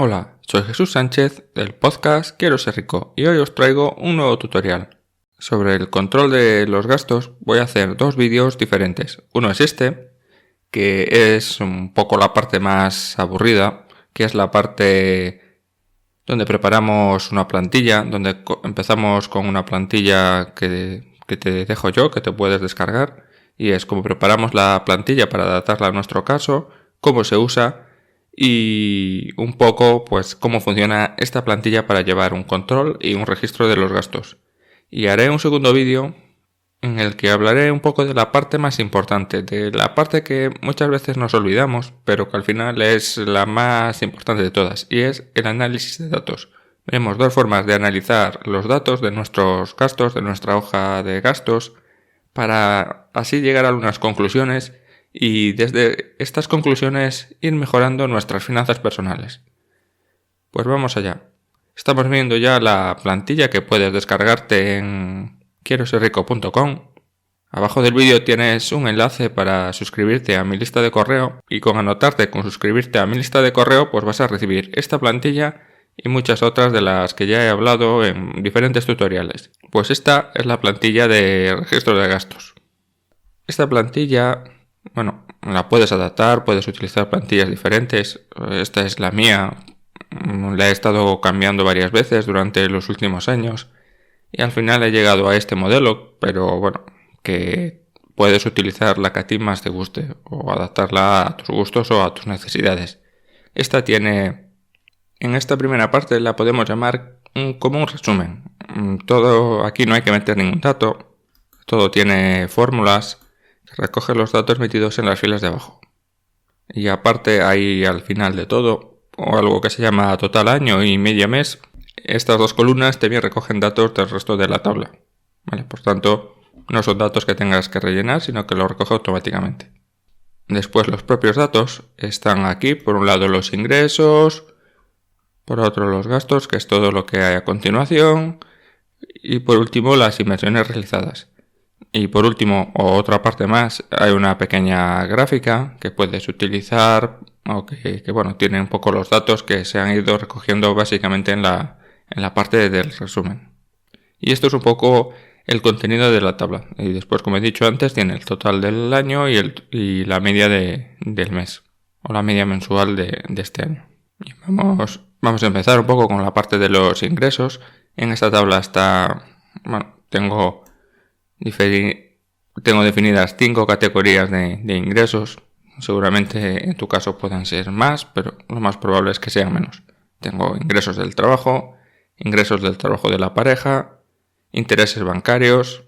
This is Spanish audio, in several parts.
Hola, soy Jesús Sánchez del podcast Quiero ser rico y hoy os traigo un nuevo tutorial. Sobre el control de los gastos voy a hacer dos vídeos diferentes. Uno es este, que es un poco la parte más aburrida, que es la parte donde preparamos una plantilla, donde empezamos con una plantilla que te dejo yo, que te puedes descargar, y es como preparamos la plantilla para adaptarla a nuestro caso, cómo se usa y un poco pues cómo funciona esta plantilla para llevar un control y un registro de los gastos. Y haré un segundo vídeo en el que hablaré un poco de la parte más importante, de la parte que muchas veces nos olvidamos, pero que al final es la más importante de todas, y es el análisis de datos. Veremos dos formas de analizar los datos de nuestros gastos, de nuestra hoja de gastos, para así llegar a unas conclusiones y desde estas conclusiones ir mejorando nuestras finanzas personales. Pues vamos allá. Estamos viendo ya la plantilla que puedes descargarte en quieroserrico.com. Abajo del vídeo tienes un enlace para suscribirte a mi lista de correo y con anotarte con suscribirte a mi lista de correo pues vas a recibir esta plantilla y muchas otras de las que ya he hablado en diferentes tutoriales. Pues esta es la plantilla de registro de gastos. Esta plantilla, la puedes adaptar, puedes utilizar plantillas diferentes. Esta es la mía, la he estado cambiando varias veces durante los últimos años y al final he llegado a este modelo, pero que puedes utilizar la que a ti más te guste o adaptarla a tus gustos o a tus necesidades. Esta tiene, en esta primera parte la podemos llamar como un resumen. Todo, aquí no hay que meter ningún dato, todo tiene fórmulas que recogen los datos metidos en las filas de abajo. Y aparte hay al final de todo, o algo que se llama total año y medio mes, estas dos columnas también recogen datos del resto de la tabla. ¿Vale? Por tanto, no son datos que tengas que rellenar, sino que los recoge automáticamente. Después los propios datos están aquí, por un lado los ingresos, por otro los gastos, que es todo lo que hay a continuación, y por último las inversiones realizadas. Y por último, o otra parte más, hay una pequeña gráfica que puedes utilizar o que tiene un poco los datos que se han ido recogiendo básicamente en la parte del resumen. Y esto es un poco el contenido de la tabla. Y después, como he dicho antes, tiene el total del año y la media del mes, o la media mensual de este año. Y vamos a empezar un poco con la parte de los ingresos. En esta tabla tengo definidas 5 categorías de ingresos. Seguramente en tu caso puedan ser más, pero lo más probable es que sean menos. Tengo ingresos del trabajo de la pareja, intereses bancarios,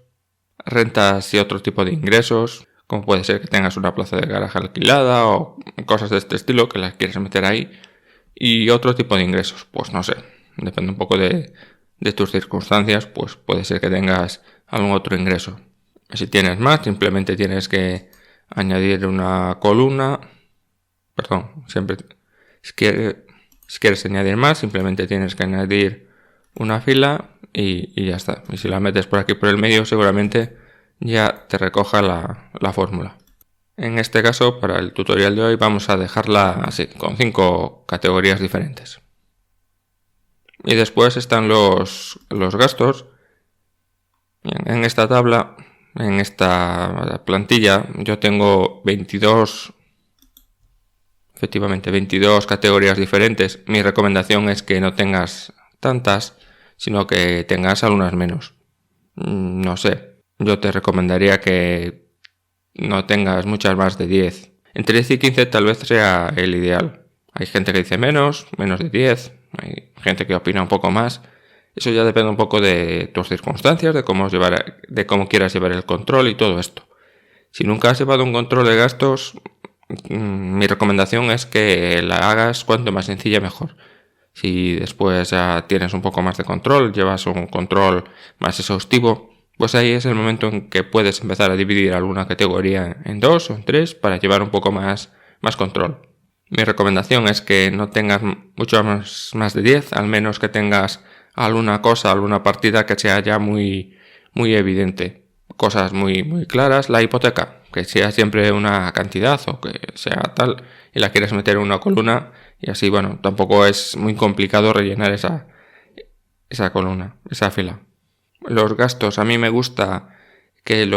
rentas y otro tipo de ingresos, como puede ser que tengas una plaza de garaje alquilada o cosas de este estilo que las quieres meter ahí, y otro tipo de ingresos, pues no sé, depende un poco de tus circunstancias, pues puede ser que tengas algún otro ingreso. Si tienes más, simplemente tienes que añadir una columna, si quieres añadir más, simplemente tienes que añadir una fila y ya está. Y si la metes por aquí por el medio, seguramente ya te recoja la fórmula. En este caso, para el tutorial de hoy, vamos a dejarla así, con 5 categorías diferentes. Y después están los gastos. En esta tabla, en esta plantilla, yo tengo 22 categorías diferentes. Mi recomendación es que no tengas tantas, sino que tengas algunas menos. No sé, yo te recomendaría que no tengas muchas más de 10. Entre 10 y 15 tal vez sea el ideal. Hay gente que dice menos de 10, hay gente que opina un poco más. Eso ya depende un poco de tus circunstancias, de cómo quieras llevar el control y todo esto. Si nunca has llevado un control de gastos, mi recomendación es que la hagas cuanto más sencilla mejor. Si después ya tienes un poco más de control, llevas un control más exhaustivo, pues ahí es el momento en que puedes empezar a dividir alguna categoría en 2 o en 3 para llevar un poco más control. Mi recomendación es que no tengas mucho más de 10, al menos que tengas alguna partida que sea ya muy, muy evidente. Cosas muy claras, la hipoteca, que sea siempre una cantidad o que sea tal y la quieres meter en una columna Y así, bueno, tampoco es muy complicado rellenar esa columna, esa fila. Los gastos, a mí me gusta que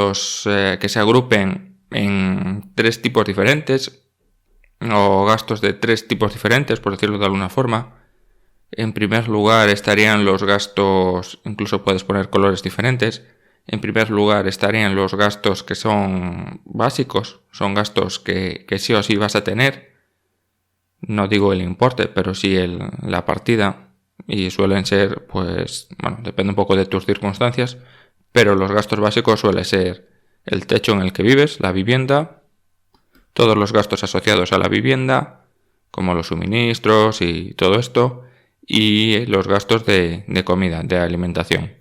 que se agrupen en 3 tipos diferentes, o gastos de 3 tipos diferentes, por decirlo de alguna forma. En primer lugar estarían los gastos, incluso puedes poner colores diferentes. En primer lugar estarían los gastos que son básicos, son gastos que sí o sí vas a tener. No digo el importe, pero sí la partida. Y suelen ser, pues, bueno, depende un poco de tus circunstancias, pero los gastos básicos suelen ser el techo en el que vives, la vivienda, todos los gastos asociados a la vivienda, como los suministros y todo esto, y los gastos de comida, de alimentación.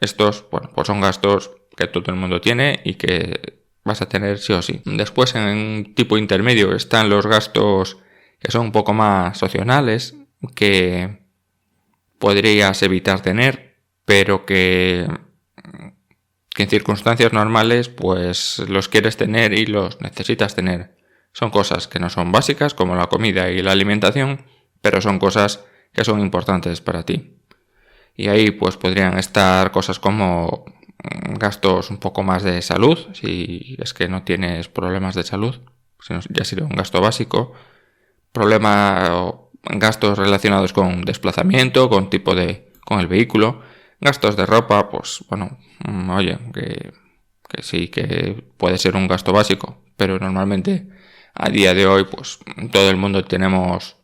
Estos, bueno, pues son gastos que todo el mundo tiene y que vas a tener sí o sí. Después, en un tipo intermedio, están los gastos que son un poco más opcionales, que podrías evitar tener, pero que en circunstancias normales pues los quieres tener y los necesitas tener. Son cosas que no son básicas, como la comida y la alimentación, pero son cosas que son importantes para ti. Y ahí pues podrían estar cosas como gastos un poco más de salud, si es que no tienes problemas de salud, ya sería un gasto básico. Gastos relacionados con desplazamiento, con el vehículo. Gastos de ropa, pues bueno, oye, que sí que puede ser un gasto básico, pero normalmente a día de hoy pues todo el mundo tenemos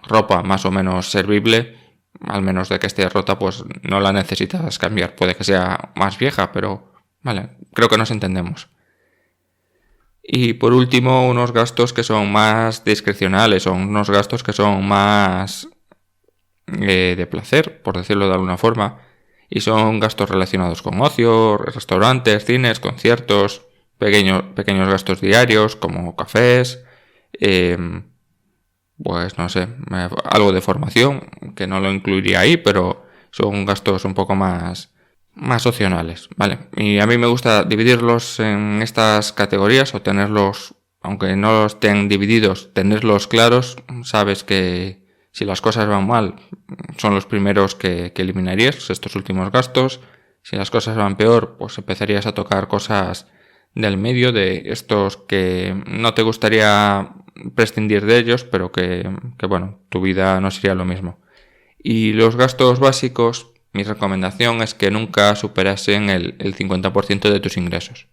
ropa más o menos servible, al menos de que esté rota pues no la necesitas cambiar, puede que sea más vieja, pero vale, creo que nos entendemos. Y por último, unos gastos que son más discrecionales, o unos gastos que son más de placer, por decirlo de alguna forma, y son gastos relacionados con ocio, restaurantes, cines, conciertos, pequeños gastos diarios como cafés, pues no sé, algo de formación, que no lo incluiría ahí, pero son gastos un poco más opcionales, ¿vale? Y a mí me gusta dividirlos en estas categorías o tenerlos, aunque no estén divididos, tenerlos claros. Sabes que si las cosas van mal, son los primeros que eliminarías, estos últimos gastos. Si las cosas van peor, pues empezarías a tocar cosas del medio, de estos que no te gustaría prescindir de ellos, pero que bueno, tu vida no sería lo mismo. Y los gastos básicos, mi recomendación es que nunca superasen el 50% de tus ingresos.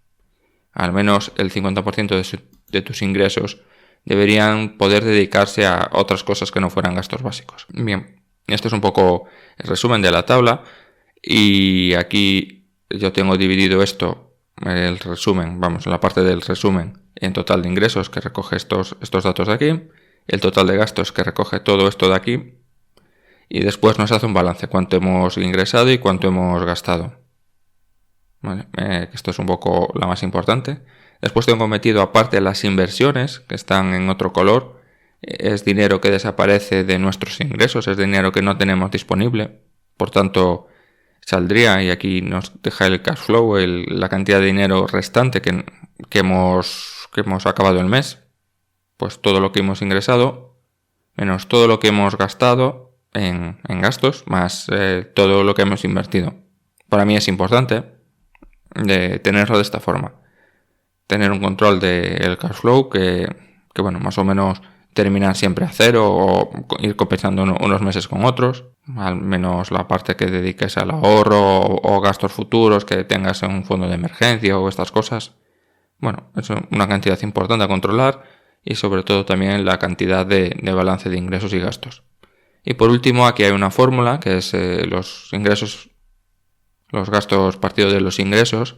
Al menos el 50% de tus ingresos deberían poder dedicarse a otras cosas que no fueran gastos básicos. Bien, esto es un poco el resumen de la tabla. Y aquí yo tengo dividido esto, el resumen, en la parte del resumen, en total de ingresos que recoge estos datos de aquí, el total de gastos que recoge todo esto de aquí, y después nos hace un balance, cuánto hemos ingresado y cuánto hemos gastado. Vale, esto es un poco la más importante. Después tengo metido aparte las inversiones, que están en otro color. Es dinero que desaparece de nuestros ingresos, es dinero que no tenemos disponible. Por tanto, saldría, y aquí nos deja el cash flow, la cantidad de dinero restante que hemos acabado el mes. Pues todo lo que hemos ingresado, menos todo lo que hemos gastado en gastos, más todo lo que hemos invertido. Para mí es importante de tenerlo de esta forma. Tener un control del cash flow que bueno, más o menos terminar siempre a cero o ir compensando unos meses con otros. Al menos la parte que dediques al ahorro o gastos futuros que tengas en un fondo de emergencia o estas cosas. Bueno, es una cantidad importante a controlar y sobre todo también la cantidad de balance de ingresos y gastos. Y por último, aquí hay una fórmula que es los gastos partido de los ingresos,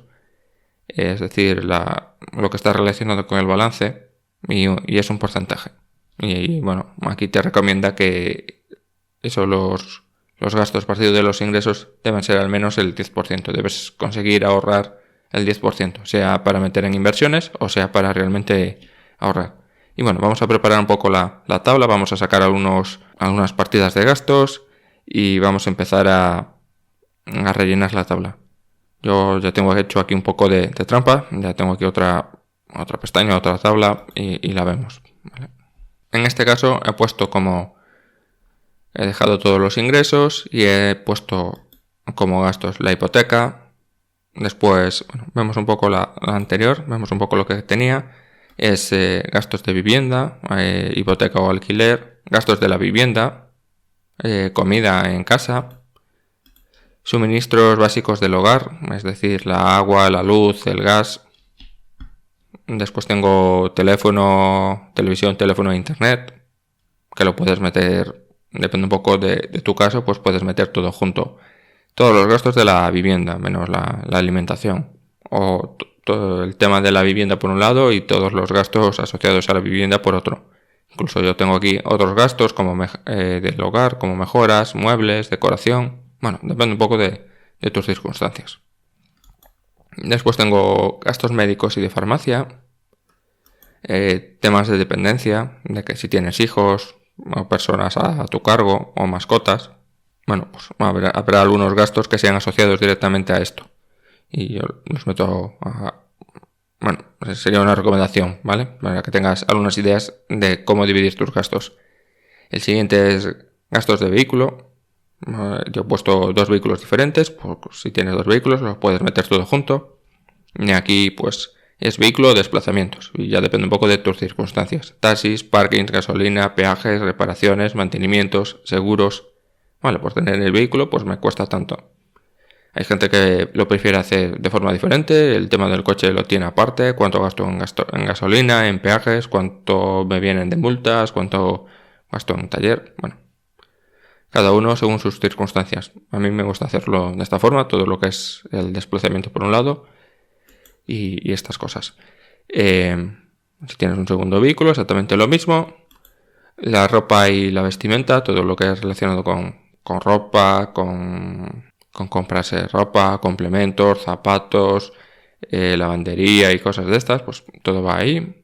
es decir, lo que está relacionado con el balance, y es un porcentaje. Y bueno, aquí te recomienda que los gastos partido de los ingresos deben ser al menos el 10%. Debes conseguir ahorrar el 10%, sea para meter en inversiones o sea para realmente ahorrar. Y bueno, vamos a preparar un poco la tabla, vamos a sacar algunas partidas de gastos y vamos a empezar a rellenar la tabla. Yo ya tengo hecho aquí un poco de trampa, ya tengo aquí otra pestaña, otra tabla y la vemos. ¿Vale? En este caso he puesto como He dejado todos los ingresos y he puesto como gastos la hipoteca. Después, bueno, vemos un poco la anterior, vemos un poco lo que tenía. Es gastos de vivienda, hipoteca o alquiler, gastos de la vivienda, comida en casa, suministros básicos del hogar, es decir, la agua, la luz, el gas. Después tengo teléfono, televisión, teléfono e internet, que lo puedes meter, depende un poco de tu caso, pues puedes meter todo junto. Todos los gastos de la vivienda, menos la alimentación. O todo el tema de la vivienda por un lado y todos los gastos asociados a la vivienda por otro. Incluso yo tengo aquí otros gastos como del hogar, como mejoras, muebles, decoración. Bueno, depende un poco de tus circunstancias. Después tengo gastos médicos y de farmacia. Temas de dependencia, de que si tienes hijos o personas a tu cargo o mascotas. Bueno, pues habrá algunos gastos que sean asociados directamente a esto. Y yo los meto a... Bueno, sería una recomendación, ¿vale? Para que tengas algunas ideas de cómo dividir tus gastos. El siguiente es gastos de vehículo. Yo he puesto 2 vehículos diferentes. Pues si tienes 2 vehículos los puedes meter todo junto. Y aquí pues es vehículo o desplazamientos. Y ya depende un poco de tus circunstancias. Taxis, parkings, gasolina, peajes, reparaciones, mantenimientos, seguros. Vale, pues tener el vehículo pues me cuesta tanto. Hay gente que lo prefiere hacer de forma diferente. El tema del coche lo tiene aparte. Cuánto gasto en gasolina, en peajes, cuánto me vienen de multas, cuánto gasto en taller. Bueno, cada uno según sus circunstancias. A mí me gusta hacerlo de esta forma. Todo lo que es el desplazamiento por un lado y estas cosas. Si tienes un segundo vehículo, exactamente lo mismo. La ropa y la vestimenta, todo lo que es relacionado con ropa, con compras de ropa, complementos, zapatos, lavandería y cosas de estas, pues todo va ahí.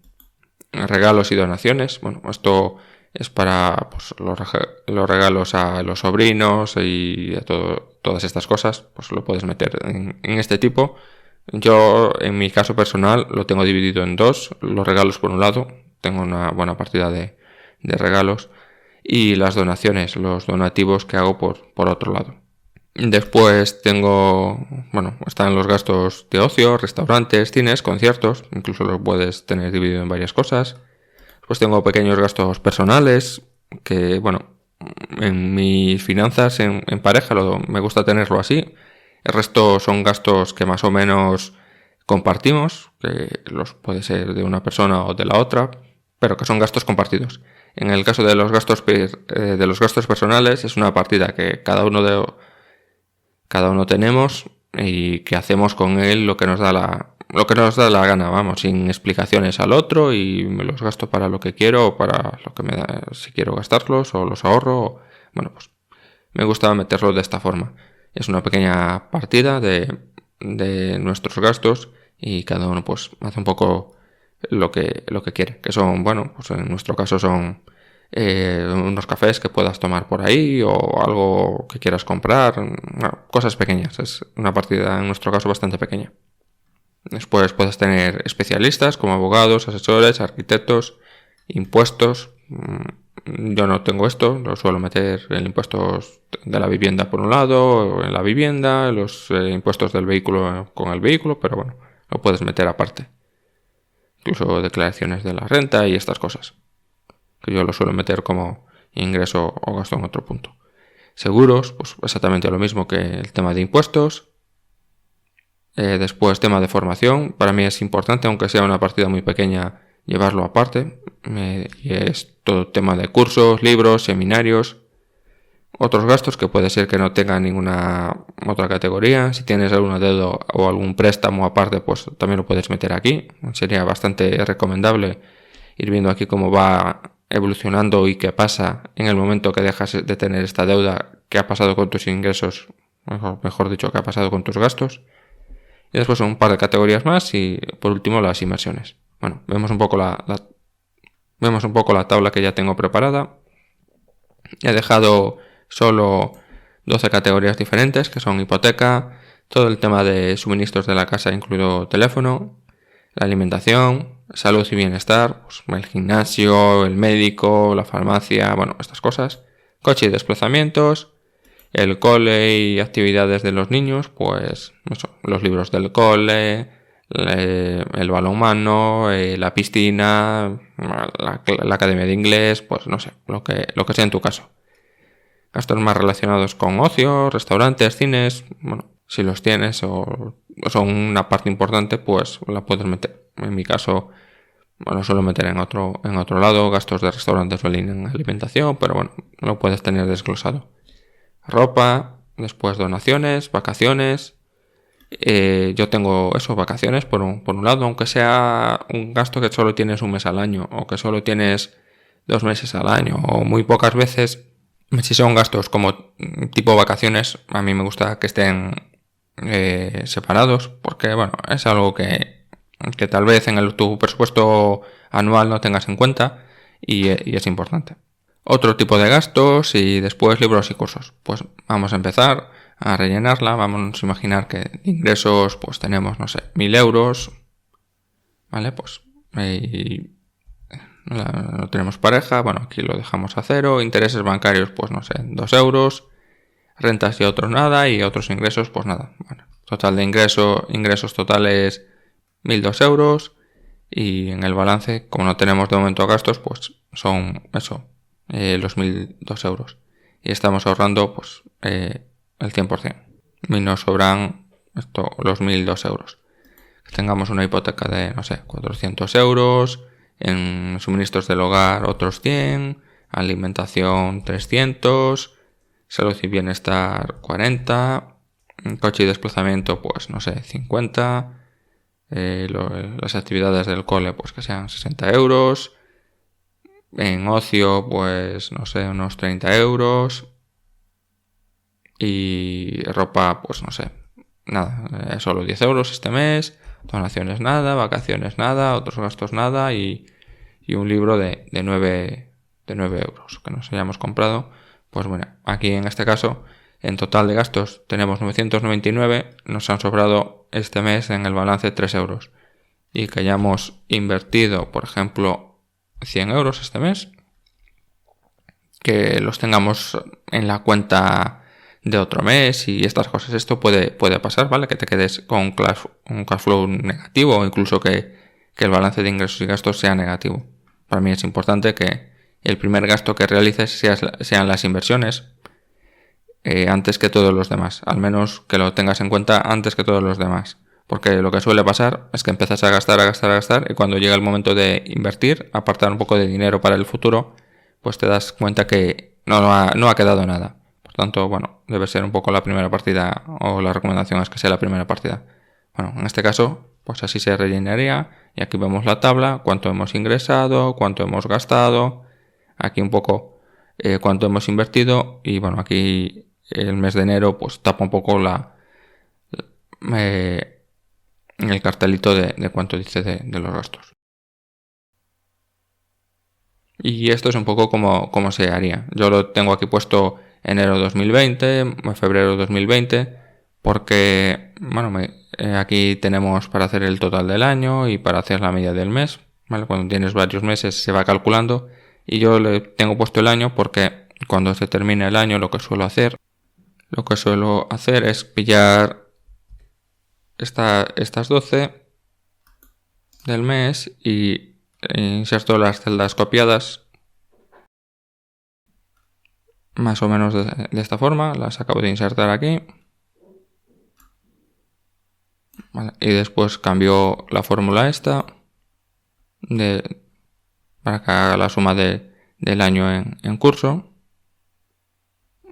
Regalos y donaciones, bueno, esto es para pues, los regalos a los sobrinos y a todas estas cosas, pues lo puedes meter en este tipo. Yo, en mi caso personal, lo tengo dividido en 2, los regalos por un lado, tengo una buena partida de regalos, y las donaciones, los donativos que hago por otro lado. Después tengo, bueno, están los gastos de ocio, restaurantes, cines, conciertos, incluso los puedes tener dividido en varias cosas. Después tengo pequeños gastos personales, que bueno, en mis finanzas en pareja me gusta tenerlo así. El resto son gastos que más o menos compartimos, que los puede ser de una persona o de la otra, pero que son gastos compartidos. En el caso de los gastos personales es una partida que cada uno tenemos y que hacemos con él lo que nos da la gana, vamos, sin explicaciones al otro, y me los gasto para lo que quiero o para lo que me da, si quiero gastarlos o los ahorro. Bueno, pues me gusta meterlo de esta forma. Es una pequeña partida de nuestros gastos y cada uno pues hace un poco lo que quiere, que son, bueno, pues en nuestro caso son unos cafés que puedas tomar por ahí o algo que quieras comprar, bueno, cosas pequeñas. Es una partida en nuestro caso bastante pequeña. Después puedes tener especialistas como abogados, asesores, arquitectos, impuestos. Yo no tengo esto, lo suelo meter en impuestos de la vivienda por un lado, en la vivienda, los impuestos del vehículo con el vehículo, pero bueno, lo puedes meter aparte. Incluso declaraciones de la renta y estas cosas, que yo lo suelo meter como ingreso o gasto en otro punto. Seguros, pues exactamente lo mismo que el tema de impuestos. Después, tema de formación. Para mí es importante, aunque sea una partida muy pequeña, llevarlo aparte. Y es todo tema de cursos, libros, seminarios. Otros gastos que puede ser que no tengan ninguna otra categoría. Si tienes alguna deuda o algún préstamo aparte, pues también lo puedes meter aquí. Sería bastante recomendable ir viendo aquí cómo va evolucionando y qué pasa en el momento que dejas de tener esta deuda, qué ha pasado con tus ingresos, mejor dicho, qué ha pasado con tus gastos. Y después un par de categorías más y por último las inversiones. Bueno, vemos un poco la tabla que ya tengo preparada. He dejado solo 12 categorías diferentes, que son hipoteca, todo el tema de suministros de la casa, incluido teléfono, la alimentación, salud y bienestar, pues el gimnasio, el médico, la farmacia, bueno, estas cosas, Coche y desplazamientos, el cole y actividades de los niños, pues eso, los libros del cole, el balonmano, la piscina, la academia de inglés, pues no sé, lo que sea en tu caso. Gastos más relacionados con ocio, restaurantes, cines, bueno, si los tienes o son una parte importante, pues la puedes meter. En mi caso, bueno, suelo meter en otro lado gastos de restaurantes o en alimentación, pero bueno, lo puedes tener desglosado. Ropa, después donaciones, vacaciones. Yo tengo eso, vacaciones por un lado, aunque sea un gasto que solo tienes un mes al año o que solo tienes 2 meses al año o muy pocas veces. Si son gastos como tipo vacaciones, a mí me gusta que estén separados porque bueno, es algo que tal vez en tu presupuesto anual no tengas en cuenta y es importante. Otro tipo de gastos y después libros y cursos. Pues vamos a empezar a rellenarla. Vamos a imaginar que de ingresos pues tenemos, no sé, 1.000 euros. ¿Vale? Pues no tenemos pareja. Bueno, aquí lo dejamos a 0. Intereses bancarios, pues no sé, 2 euros. Rentas y otros nada. Y otros ingresos, pues nada. Bueno, total de ingresos totales 1.002 euros. Y en el balance, como no tenemos de momento gastos, pues son eso. Los 1.002 euros. Y estamos ahorrando pues el 100%. Y nos sobran los 1.002 euros. Que tengamos una hipoteca de, no sé, 400 euros. En suministros del hogar otros 100. Alimentación 300. Salud y bienestar 40. Coche y desplazamiento pues no sé, 50. Las actividades del cole pues que sean 60 euros. En ocio, pues, no sé, unos 30 euros. Y ropa, pues, no sé, nada, solo 10 euros este mes. Donaciones nada, vacaciones nada, otros gastos nada y un libro de 9 euros que nos hayamos comprado. Pues bueno, aquí en este caso, en total de gastos tenemos 999, nos han sobrado este mes en el balance 3 euros. Y que hayamos invertido, por ejemplo, 100 euros este mes, que los tengamos en la cuenta de otro mes y estas cosas. Esto puede pasar, ¿vale? Que te quedes con un cash flow negativo o incluso que el balance de ingresos y gastos sea negativo. Para mí es importante que el primer gasto que realices sean las inversiones antes que todos los demás. Al menos que lo tengas en cuenta antes que todos los demás. Porque lo que suele pasar es que empiezas a gastar y cuando llega el momento de invertir, apartar un poco de dinero para el futuro, pues te das cuenta que no ha quedado nada. Por tanto, bueno, debe ser un poco la primera partida o la recomendación es que sea la primera partida. Bueno, en este caso, pues así se rellenaría y aquí vemos la tabla, cuánto hemos ingresado, cuánto hemos gastado, aquí un poco cuánto hemos invertido y bueno, aquí el mes de enero pues tapa un poco el cartelito de cuánto dice de los gastos. Y esto es un poco como se haría. Yo lo tengo aquí puesto enero 2020, febrero 2020, porque bueno, aquí tenemos para hacer el total del año y para hacer la media del mes. ¿Vale? Cuando tienes varios meses se va calculando y yo le tengo puesto el año porque cuando se termine el año lo que suelo hacer es pillar estas 12 del mes y inserto las celdas copiadas más o menos de esta forma. Las acabo de insertar aquí, ¿vale? Y después cambio la fórmula esta para que haga la suma del año en curso,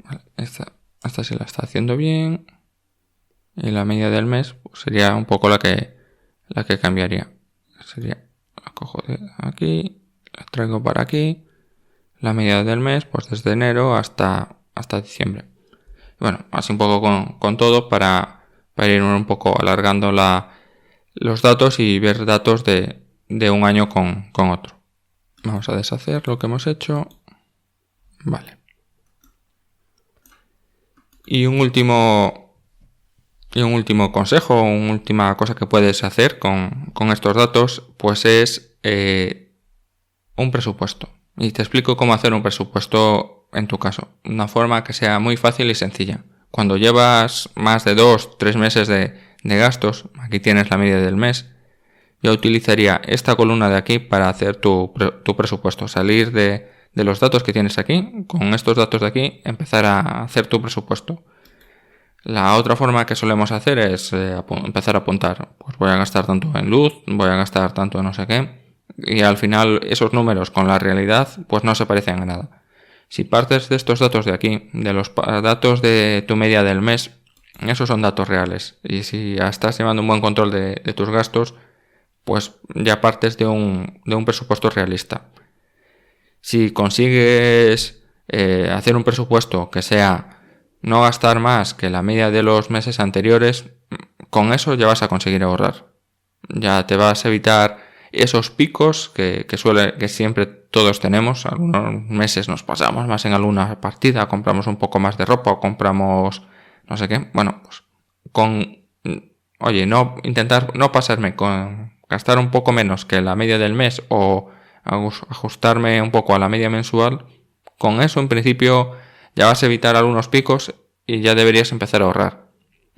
¿vale? Esta se la está haciendo bien y la media del mes pues sería un poco la que cambiaría. Sería, la cojo de aquí, la traigo para aquí, la media del mes pues desde enero hasta diciembre. Bueno, así un poco con todo para ir un poco alargando los datos y ver datos de un año con otro. Vamos a deshacer lo que hemos hecho. Vale. Y un último consejo, una última cosa que puedes hacer con estos datos, pues es un presupuesto. Y te explico cómo hacer un presupuesto en tu caso. Una forma que sea muy fácil y sencilla. Cuando llevas más de 2-3 meses de gastos, aquí tienes la media del mes, yo utilizaría esta columna de aquí para hacer tu presupuesto. Salir de los datos que tienes aquí, con estos datos de aquí, empezar a hacer tu presupuesto. La otra forma que solemos hacer es empezar a apuntar. Pues voy a gastar tanto en luz, voy a gastar tanto en no sé qué. Y al final esos números con la realidad pues no se parecen a nada. Si partes de estos datos de aquí, de los datos de tu media del mes, esos son datos reales. Y si ya estás llevando un buen control de tus gastos, pues ya partes de un presupuesto realista. Si consigues hacer un presupuesto que sea no gastar más que la media de los meses anteriores, con eso ya vas a conseguir ahorrar. Ya te vas a evitar esos picos que siempre todos tenemos. Algunos meses nos pasamos más en alguna partida, compramos un poco más de ropa o compramos no sé qué. Bueno, pues intentar no pasarme con gastar un poco menos que la media del mes o ajustarme un poco a la media mensual. Con eso en principio ya vas a evitar algunos picos y ya deberías empezar a ahorrar.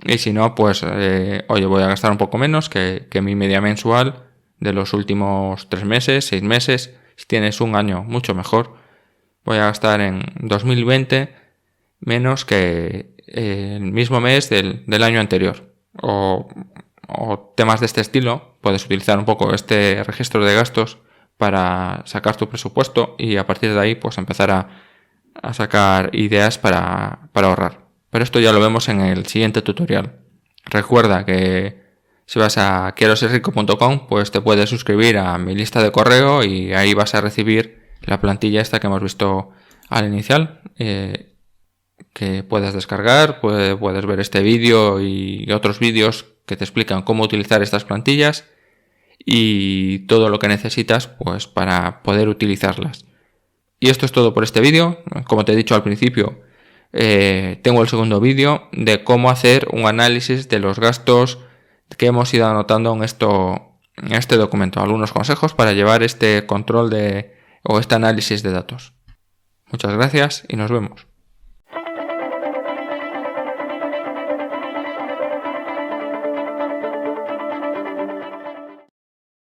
Y si no, pues voy a gastar un poco menos que mi media mensual de los últimos 3 meses, 6 meses. Si tienes un año, mucho mejor. Voy a gastar en 2020 menos que el mismo mes del año anterior. O temas de este estilo. Puedes utilizar un poco este registro de gastos para sacar tu presupuesto y a partir de ahí pues empezar a sacar ideas para ahorrar. Pero esto ya lo vemos en el siguiente tutorial. Recuerda que si vas a quieroserrico.com pues te puedes suscribir a mi lista de correo y ahí vas a recibir la plantilla esta que hemos visto al inicial, que puedes descargar, puedes ver este vídeo y otros vídeos que te explican cómo utilizar estas plantillas y todo lo que necesitas pues para poder utilizarlas. Y esto es todo por este vídeo. Como te he dicho al principio, tengo el segundo vídeo de cómo hacer un análisis de los gastos que hemos ido anotando en este documento. Algunos consejos para llevar este control o este análisis de datos. Muchas gracias y nos vemos.